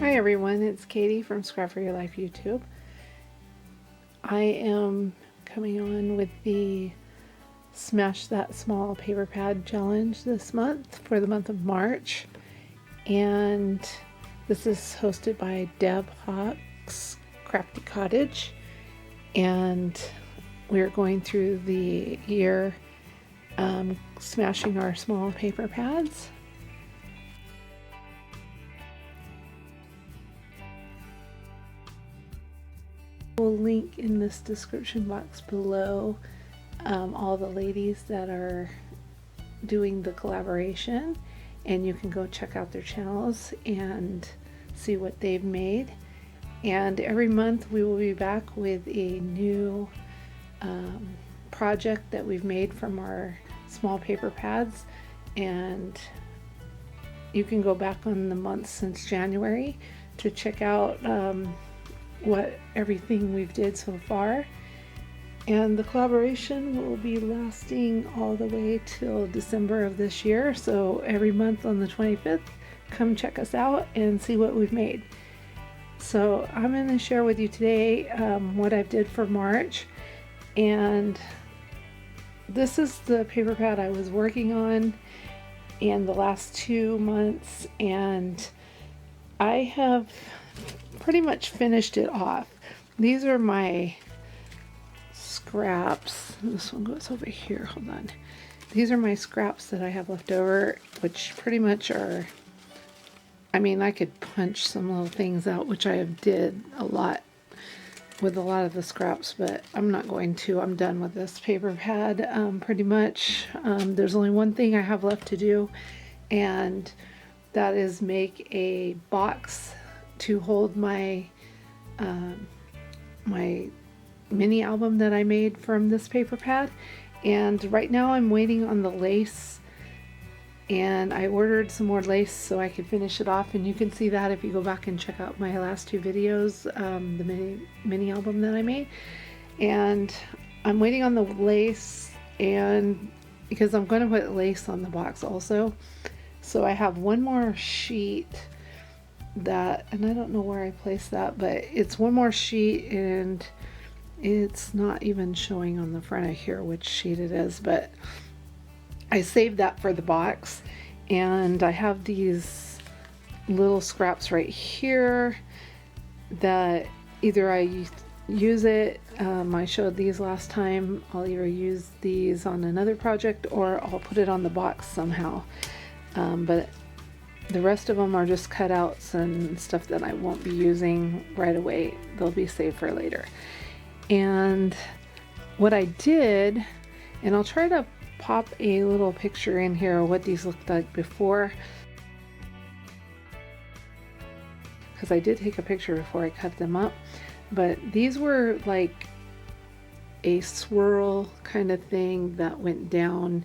Hi everyone, it's Katie from Scrap for Your Life YouTube. I am coming on with the Smash That Small Paper Pad Challenge this month for the month of March. And this is hosted by Houck's Crafty Cottage. And we're going through the year smashing our small paper pads. We'll link in this description box below all the ladies that are doing the collaboration, and you can go check out their channels and see what they've made. And every month we will be back with a new project that we've made from our small paper pads, and you can go back on the months since January to check out what everything we've did so far. And the collaboration will be lasting all the way till December of this year, so every month on the 25th come check us out and see what we've made. So I'm going to share with you today what I did for March, and this is the paper pad I was working on in the last 2 months, and I have pretty much finished it off. These are my scraps. This one goes over here, hold on. These are my scraps that I have left over, which pretty much are, I mean, I could punch some little things out, which I did a lot with a lot of the scraps, but I'm not going to. I'm done with this paper pad pretty much. There's only one thing I have left to do, and that is make a box to hold my my mini album that I made from this paper pad. And right now I'm waiting on the lace, and I ordered some more lace so I could finish it off, and you can see that if you go back and check out my last 2 videos, the mini album that I made. And I'm waiting on the lace, and because I'm going to put lace on the box also, so I have one more sheet that, and I don't know where I placed that, but it's one more sheet, and it's not even showing on the front of here which sheet it is, but I saved that for the box. And I have these little scraps right here that either I use it, I showed these last time, I'll either use these on another project or I'll put it on the box somehow, but the rest of them are just cutouts and stuff that I won't be using right away. They'll be saved for later. And what I did, and I'll try to pop a little picture in here of what these looked like before, because I did take a picture before I cut them up, but these were like a swirl kind of thing that went down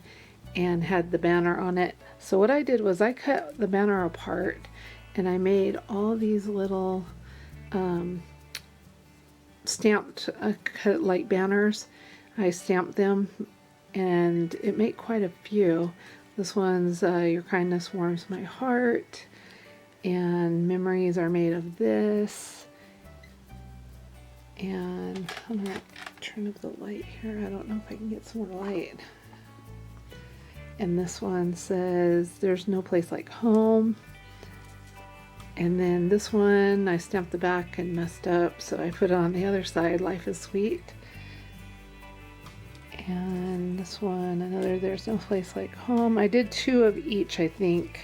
and had the banner on it. So what I did was I cut the banner apart, and I made all these little stamped cut like banners. I stamped them, and it made quite a few. This one's Your Kindness Warms My Heart, and Memories Are Made of This. And I'm gonna turn up the light here. I don't know if I can get some more light. And this one says There's No Place Like Home. And then this one I stamped the back and messed up, so I put it on the other side, Life is Sweet. And this one, another There's No Place Like Home. I did 2 of each, I think.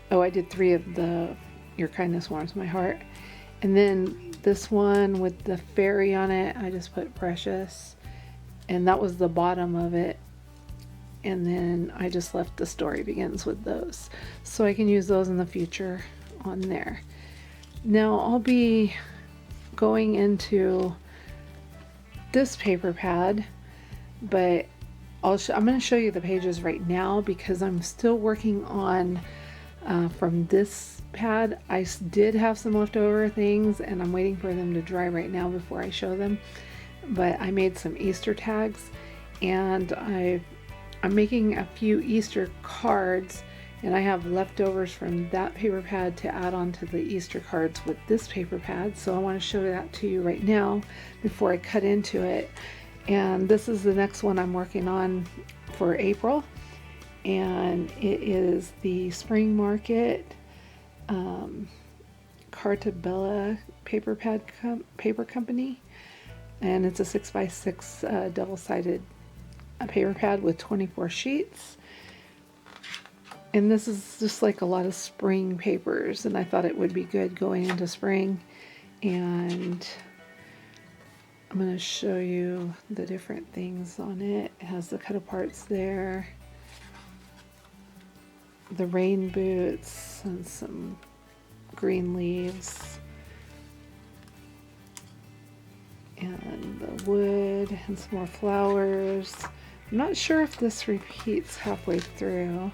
Oh, I did 3 of the Your Kindness Warms My Heart. And then this one with the fairy on it, I just put Precious, and that was the bottom of it. And then I just left The Story Begins with those, so I can use those in the future on there. Now I'll be going into this paper pad, but I'm going to show you the pages right now because I'm still working on from this pad. I did have some leftover things, and I'm waiting for them to dry right now before I show them. But I made some Easter tags, and I'm making a few Easter cards, And I have leftovers from that paper pad to add on to the Easter cards with this paper pad. So I want to show that to you right now before I cut into it. And this is the next one I'm working on for April. And it is the Spring Market Cartabella paper company. And it's a 6x6 double-sided paper pad with 24 sheets. And this is just like a lot of spring papers, and I thought it would be good going into spring. And I'm going to show you the different things on it. It has the cut-aparts there, the rain boots, and some green leaves, and the wood, and some more flowers. I'm not sure if this repeats halfway through.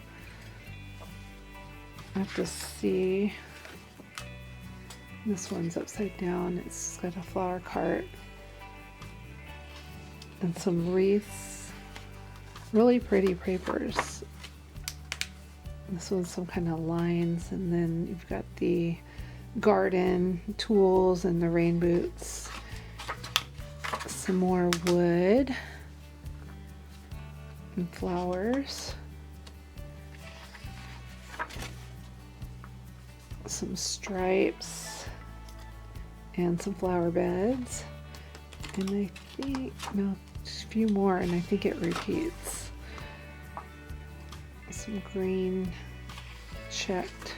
I have to see. This one's upside down. It's got a flower cart and some wreaths. Really pretty papers. This one's some kind of lines, and then you've got the garden tools and the rain boots. Some more wood and flowers. Some stripes and some flower beds, and I think, no, just a few more, and I think it repeats. Some green checked.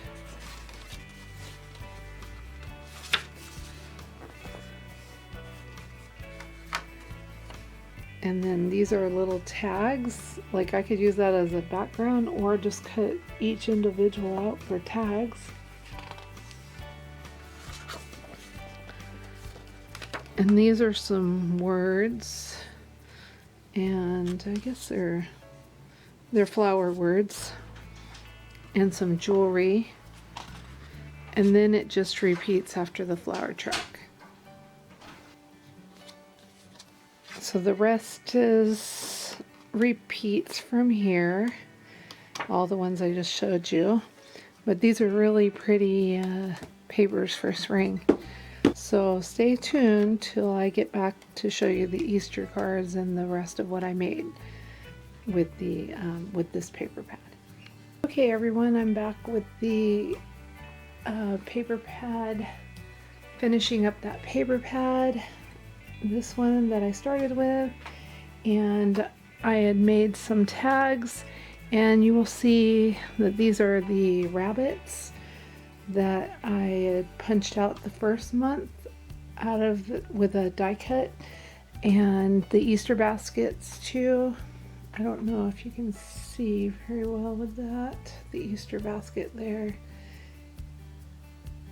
And then these are little tags, like I could use that as a background or just cut each individual out for tags. And these are some words, and I guess they're flower words, and some jewelry, and then it just repeats after the flower truck. So the rest is repeats from here, all the ones I just showed you, but these are really pretty papers for spring. So stay tuned till I get back to show you the Easter cards and the rest of what I made with the with this paper pad. Okay everyone, I'm back with the paper pad, finishing up that paper pad, this one that I started with, and I had made some tags, and you will see that these are the rabbits that I had punched out the first month out of with a die cut, and the Easter baskets too. I don't know if you can see very well with that, the Easter basket there.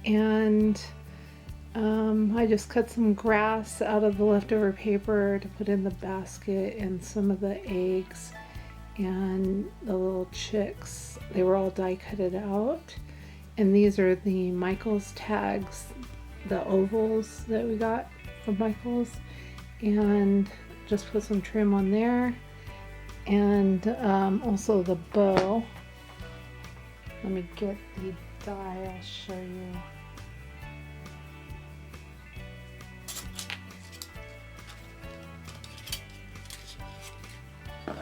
And I just cut some grass out of the leftover paper to put in the basket, and some of the eggs and the little chicks, they were all die cutted out. And these are the Michaels tags, the ovals that we got from Michaels, and just put some trim on there. And also the bow. Let me get the die, I'll show you.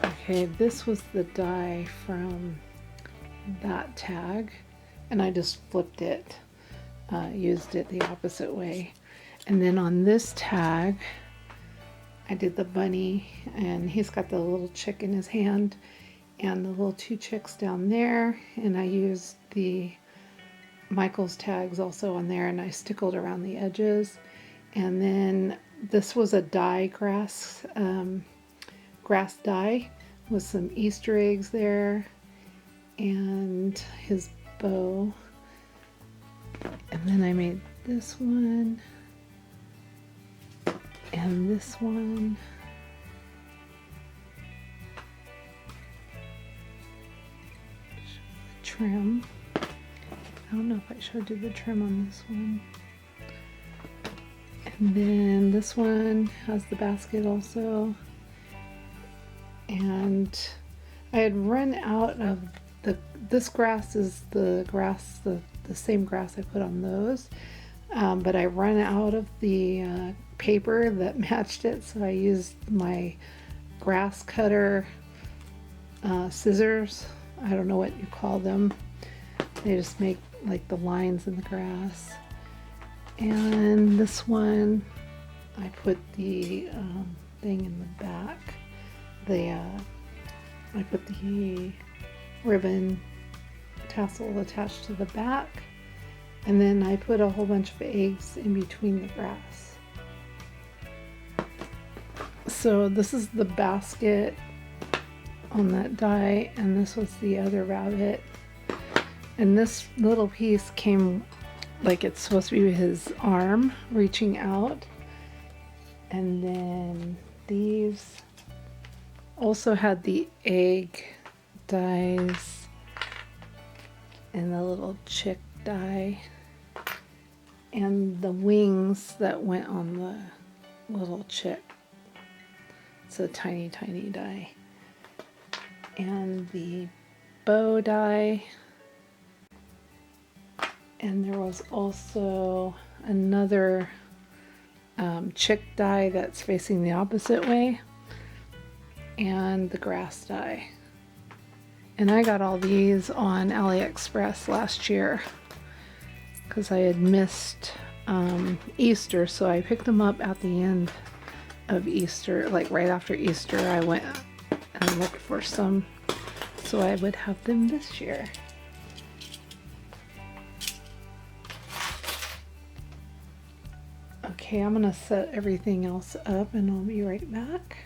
Okay, this was the die from that tag, and I just flipped it, used it the opposite way. And then on this tag, I did the bunny, and he's got the little chick in his hand, and the little two chicks down there, and I used the Michaels tags also on there, and I stickled around the edges. And then this was a die grass die with some Easter eggs there, and his bow. And then I made this one and this one. Trim. I don't know if I showed you the trim on this one. And then this one has the basket also. And I had run out of this grass is the grass, the same grass I put on those. But I ran out of the paper that matched it, so I used my grass cutter scissors. I don't know what you call them. They just make like the lines in the grass. And this one, I put the thing in the back. I put the ribbon tassel attached to the back, and then I put a whole bunch of eggs in between the grass. So this is the basket on that die, and this was the other rabbit. And this little piece came like it's supposed to be his arm reaching out. And then these also had the egg dies and the little chick die and the wings that went on the little chick. It's a tiny, tiny die. And the bow die. And there was also another chick die that's facing the opposite way, and the grass die. And I got all these on AliExpress last year because I had missed Easter, so I picked them up at the end of Easter, like right after Easter. I went and looked for some so I would have them this year. Okay, I'm gonna set everything else up and I'll be right back.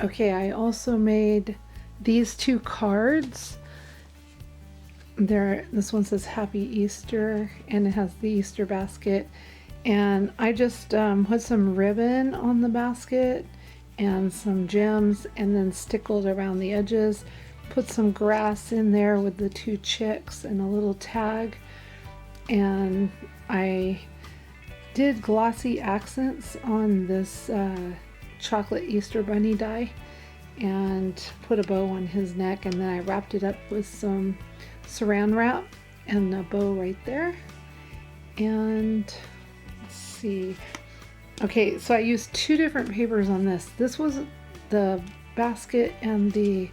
Okay, I also made these two cards. This one says Happy Easter and it has the Easter basket. And I just put some ribbon on the basket and some gems and then stickled around the edges. Put some grass in there with the two chicks and a little tag. And I did glossy accents on this chocolate Easter bunny die and put a bow on his neck, and then I wrapped it up with some saran wrap and a bow right there. And let's see. Okay, so I used two different papers on this. This was the basket, and the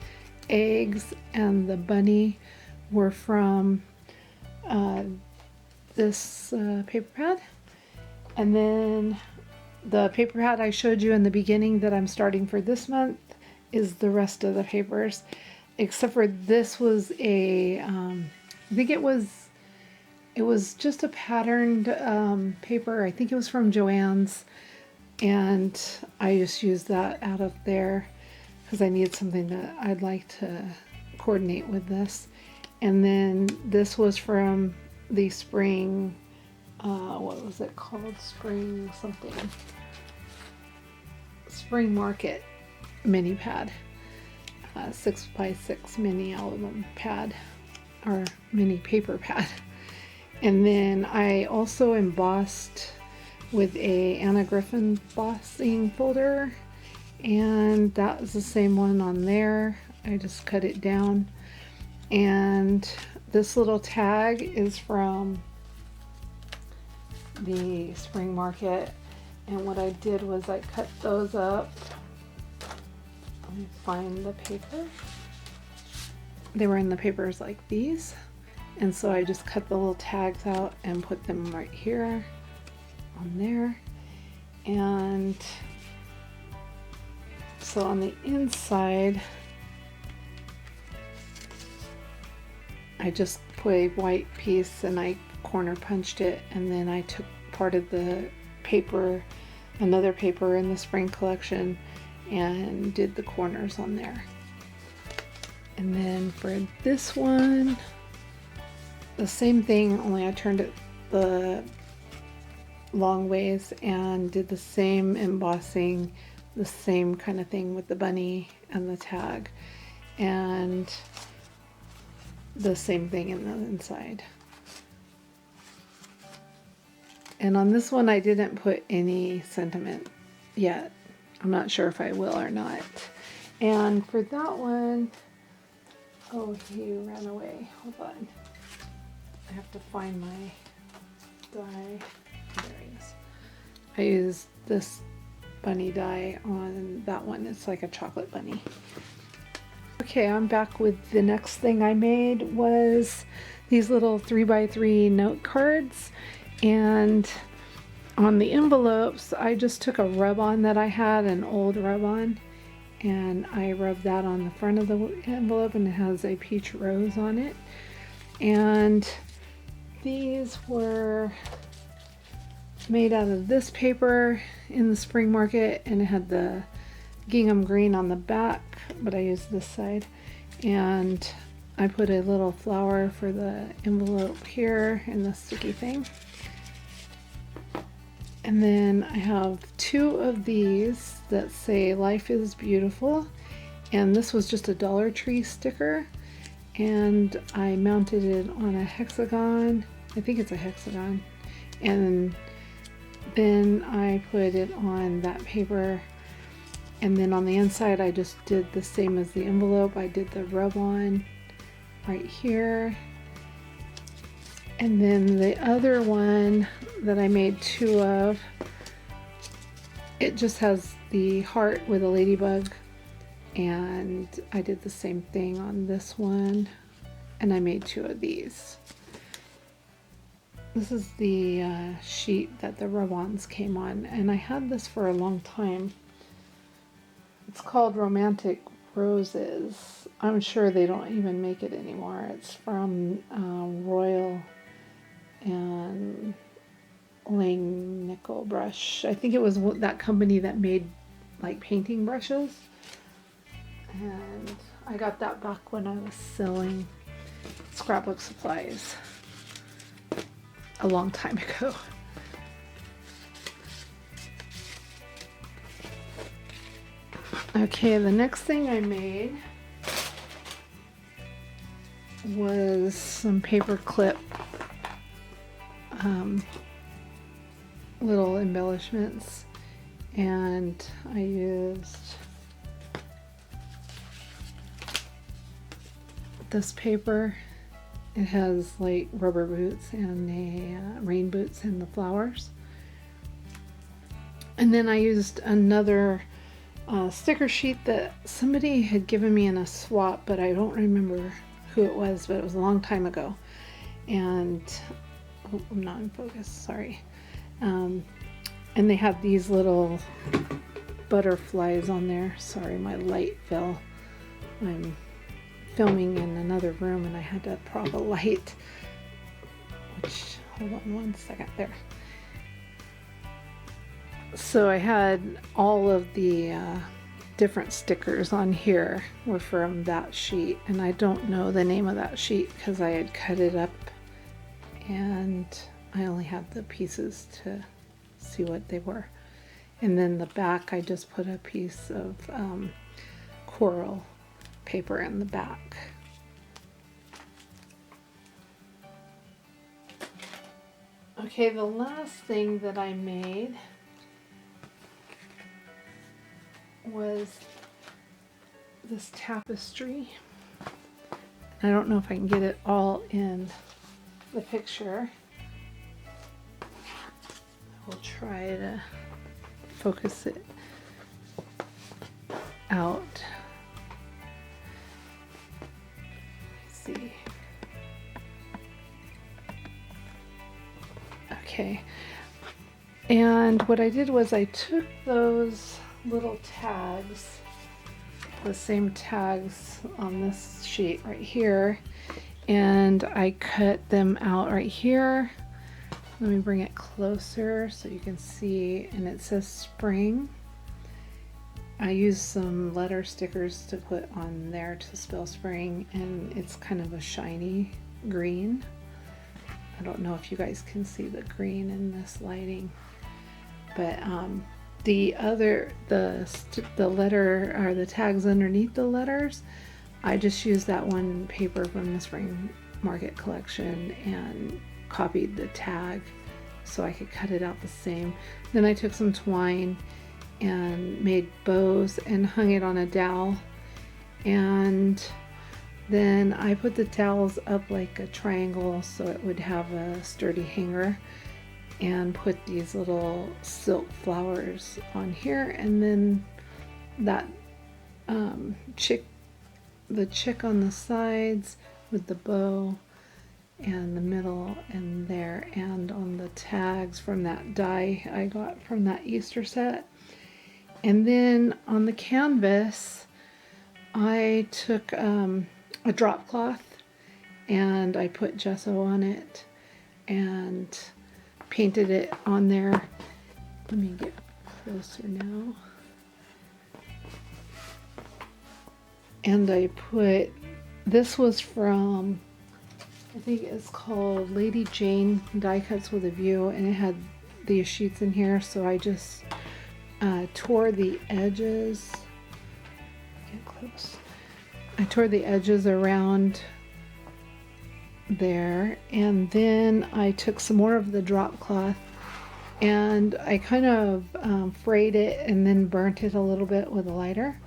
eggs and the bunny were from this paper pad. And then the paper pad I showed you in the beginning that I'm starting for this month is the rest of the papers, except for this was a, I think it was just a patterned paper. I think it was from Joann's, and I just used that out of there because I needed something that I'd like to coordinate with this. And then this was from the spring, what was it called? Spring something. Spring Market mini pad. 6x6 mini album pad, or mini paper pad. And then I also embossed with a Anna Griffin embossing folder, and that was the same one on there. I just cut it down. And this little tag is from the Spring Market, and what I did was I cut those up. Let me find the paper. They were in the papers like these, and so I just cut the little tags out and put them right here on there. And so on the inside I just put a white piece and I corner punched it, and then I took part of the paper, another paper in the spring collection, and did the corners on there. And then for this one, the same thing, only I turned it the long ways and did the same embossing, the same kind of thing with the bunny and the tag, and the same thing in the inside. And on this one I didn't put any sentiment yet. I'm not sure if I will or not. And for that one Oh, he ran away. Hold on. I have to find my dye. There he is. I used this bunny dye on that one. It's like a chocolate bunny. Okay, I'm back with the next thing I made was these little 3x3 note cards, and on the envelopes I just took a rub-on that I had, an old rub-on, and I rubbed that on the front of the envelope, and it has a peach rose on it. And these were made out of this paper in the spring market, and it had the gingham green on the back, but I used this side. And I put a little flower for the envelope here in the sticky thing. And then I have two of these that say "Life is Beautiful," and this was just a Dollar Tree sticker, and I mounted it on a hexagon. I think it's a hexagon. And then I put it on that paper, and then on the inside I just did the same as the envelope. I did the rub-on right here. And then the other one that I made two of, it just has the heart with a ladybug, and I did the same thing on this one, and I made two of these. This is the sheet that the rub-ons came on, and I had this for a long time. It's called Romantic Roses. I'm sure they don't even make it anymore. It's from Royal and Nickel Brush. I think it was that company that made like painting brushes, and I got that back when I was selling scrapbook supplies a long time ago. Okay, the next thing I made was some paper clip little embellishments, and I used this paper. It has like rubber boots and a rain boots and the flowers. And then I used another sticker sheet that somebody had given me in a swap, but I don't remember who it was, but it was a long time ago. And oh, I'm not in focus, sorry. And they have these little butterflies on there. Sorry, my light fell. I'm filming in another room and I had to prop a light, which, hold on one second, there. So I had all of the different stickers on here were from that sheet, and I don't know the name of that sheet because I had cut it up and I only had the pieces to see what they were. And then the back, I just put a piece of coral paper in the back. Okay, the last thing that I made was this tapestry. I don't know if I can get it all in the picture. We'll try to focus it out. Let's see. Okay. And what I did was I took those little tags, the same tags on this sheet right here, and I cut them out right here. Let me bring it closer so you can see, and it says spring. I used some letter stickers to put on there to spell spring, and it's kind of a shiny green. I don't know if you guys can see the green in this lighting, but the letter or the tags underneath the letters, I just used that one paper from the spring market collection and copied the tag so I could cut it out the same. Then I took some twine and made bows and hung it on a dowel, and Then I put the towels up like a triangle so it would have a sturdy hanger, and put these little silk flowers on here, and then that the chick on the sides with the bow, and the middle and there, and on the tags from that die I got from that Easter set. And then on the canvas I took a drop cloth and I put gesso on it and painted it on there. Let me get closer now. And I put, this was from, I think it's called Lady Jane Die Cuts with a View, and it had these sheets in here, so I just tore the edges. Get close. I tore the edges around there, and then I took some more of the drop cloth and I kind of frayed it and then burnt it a little bit with a lighter.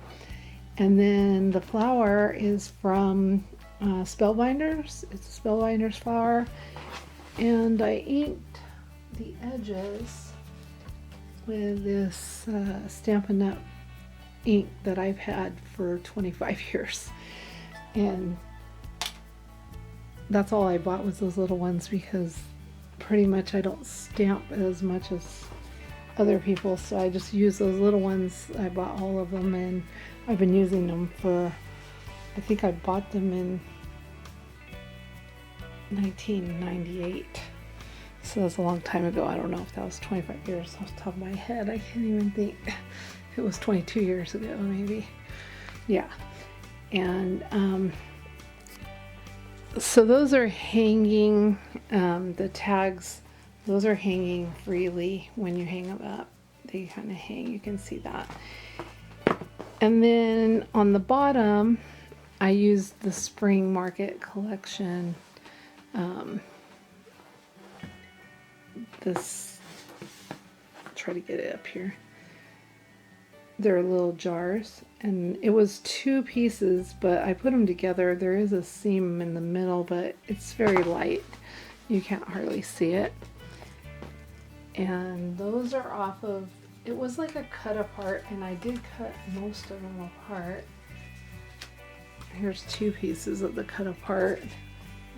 And then the flower is from Spellbinders. It's a Spellbinders flower, and I inked the edges with this Stampin' Up! Ink that I've had for 25 years. And that's all I bought was those little ones, because pretty much I don't stamp as much as other people, so I just use those little ones. I bought all of them, and I've been using them for, I think I bought them in 1998, so that's a long time ago. I don't know if that was 25 years off the top of my head. I can't even think. It was 22 years ago maybe. Yeah. And so those are hanging, the tags, those are hanging freely when you hang them up. They kind of hang, you can see that. And then on the bottom, I used the Spring Market collection. This, I'll try to get it up here. They're little jars, and it was 2 pieces, but I put them together. There is a seam in the middle, but it's very light. You can't hardly see it. And those are off of, it was like a cut apart, and I did cut most of them apart. Here's 2 pieces of the cut apart.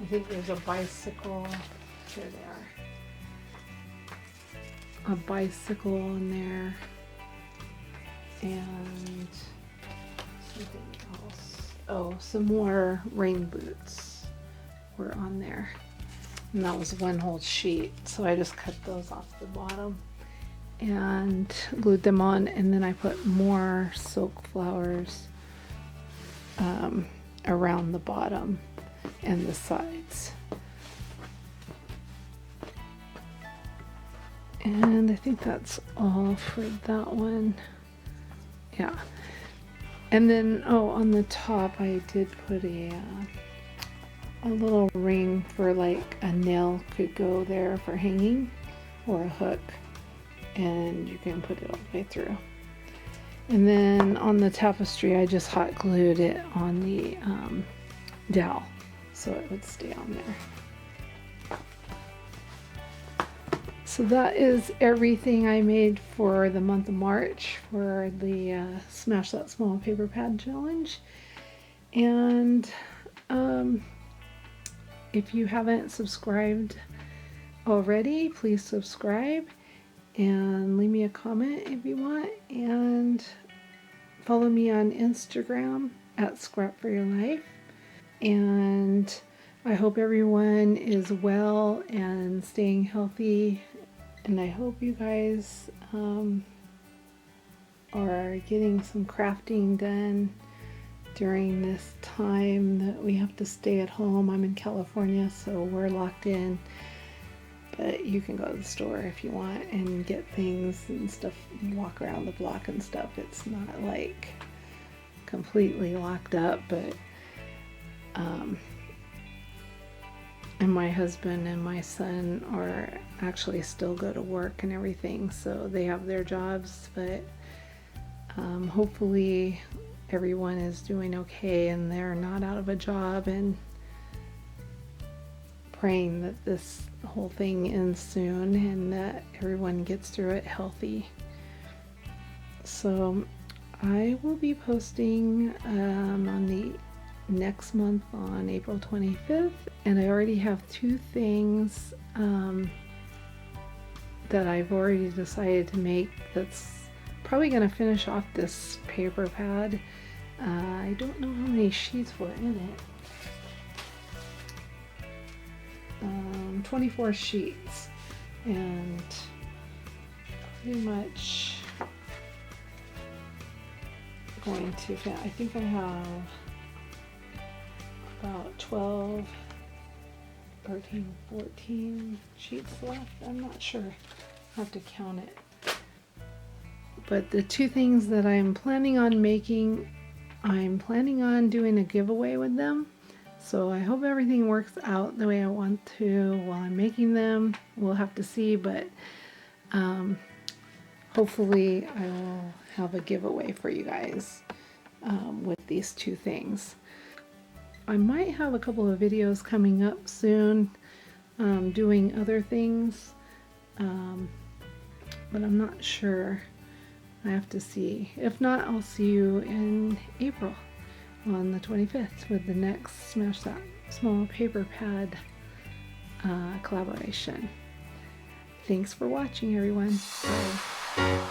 I think there's a bicycle. Here they are. A bicycle in there. And something else. Oh, some more rain boots were on there. And that was one whole sheet. So I just cut those off the bottom and glued them on. And then I put more silk flowers around the bottom and the sides. And I think that's all for that one. Yeah. And then, oh, on the top I did put a little ring for, like, a nail could go there for hanging, or a hook, and you can put it all the way through. And then on the tapestry I just hot glued it on the dowel so it would stay on there. So that is everything I made for the month of March for the Smash That Small Paper Pad Challenge. And if you haven't subscribed already, please subscribe and leave me a comment if you want. And follow me on Instagram at Scrap for Your Life. And I hope everyone is well and staying healthy. And I hope you guys are getting some crafting done during this time that we have to stay at home. I'm in California, so we're locked in. But you can go to the store if you want and get things and stuff, walk around the block and stuff. It's not like completely locked up, but and my husband and my son are actually still go to work and everything, so they have their jobs, but hopefully everyone is doing okay and they're not out of a job, and praying that this whole thing ends soon and that everyone gets through it healthy. So I will be posting on the next month on April 25th, and I already have 2 things that I've already decided to make. That's probably going to finish off this paper pad. I don't know how many sheets were in it. 24 sheets, and pretty much going to, I think I have about 12, 13, 14 sheets left. I'm not sure. I'll have to count it. But the 2 things that I'm planning on making, I'm planning on doing a giveaway with them. So I hope everything works out the way I want to while I'm making them. We'll have to see, but hopefully I will have a giveaway for you guys with these 2 things. I might have a couple of videos coming up soon doing other things, but I'm not sure. I have to see. If not, I'll see you in April on the 25th with the next Smash That Small Paper Pad collaboration. Thanks for watching, everyone. Bye.